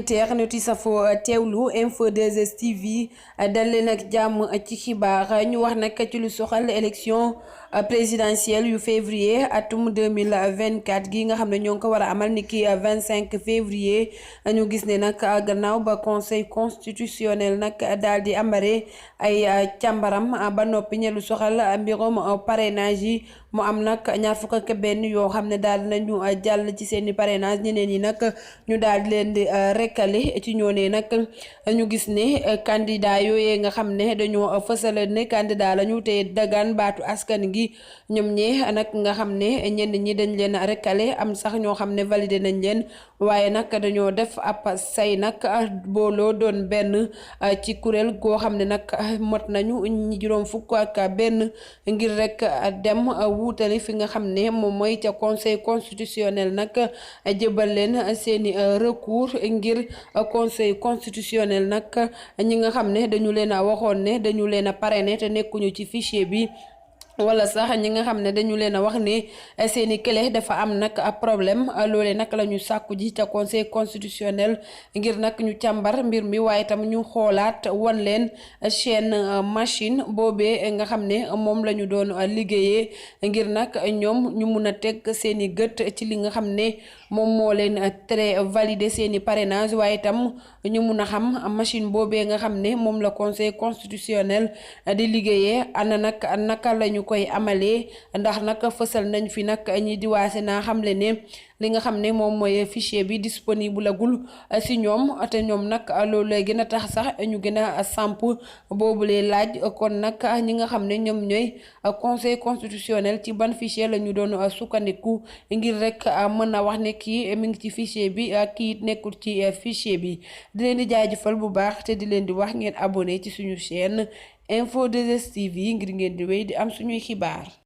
internet yi safoo teewlu Info 2S TV dal leen ak jàmm ci xibaar ñu wax nag ci lu soxal élection présidentielle yu février atum 2024 gi nga xam ne ñoo ngi ko war a amal ni ki 25 février ñu gis ne nag gannaaw ba conseil constitutionnel nag daal di ambare ay càmbaram ba noppi ñe lu soxal mbirum parrainage yi mu am nag ñaar fukk ak benn yoo xam ne daal nañu jàll ci seeni parrainage ñeneen ñi nag ñu daal di leen di rekkale ci ñoonee nag ñu gis ne candidat yooyee nga xam ne dañoo fësal ne candidat lañu te dagaan baatu askan gi ñoom ñee nag nga xam ne ñenn ñi dañ leen rekkale am sax ñoo xam ne validé nañ leen waaye nag dañoo def ab say nag booloo doon benn ci kuréel goo xam ne nag mot nañu ñi juróom fukk ak benn ngir rek dem wuutali fi nga xam ne moom mooy ca conseil constitutionnel nag jëbal leen seeni recours ngir conseil constitutionnel nag ñi nga xam ne dañu leen a waxoon ne dañu leen a parrainé te nekkuñu ci fichier bi wala sax ñi nga xam ne dañu leen a wax ne seeni clé dafa am nag problème loolee nag la ñu sàkku ji ca conseil constitutionnel ngir nag ñu càmbar mbir mi waaye tam ñu xoolaat wan leen chaîne machine boobee nga xam ne moom la ñu doon liggéeyee ngir nag ñoom ñu mun a teg seeni gët ci li nga xam ne moom moo leen très valider seeni parrainage waaye tam ñu mun a xam machine boobee nga xam ne moom la conseil constitutionnel di liggéeyee ana nag naka lañu koy amalee ndax nag fësal nañ fi nag ñi di waase naa xamle ne li nga xam ne moom mooy fichier bi disponible agul si ñoom te ñoom nag loolu lay gën a tax sax ñu gën a samp boobulee laaj kon nag ñi nga xam ne ñoom ñooy conseil constitutionnel ci ban fichier la ñu doon sukkandiku ngir rek mën a wax ne kii mi ngi ci fichier bi kii nekkul ci fichier bi di leen di jaajëfal bu baax te di leen di wax ngeen abonné ci suñu chaîne Info 2S TV ngir ngeen di wéy di am suñuy xibaar.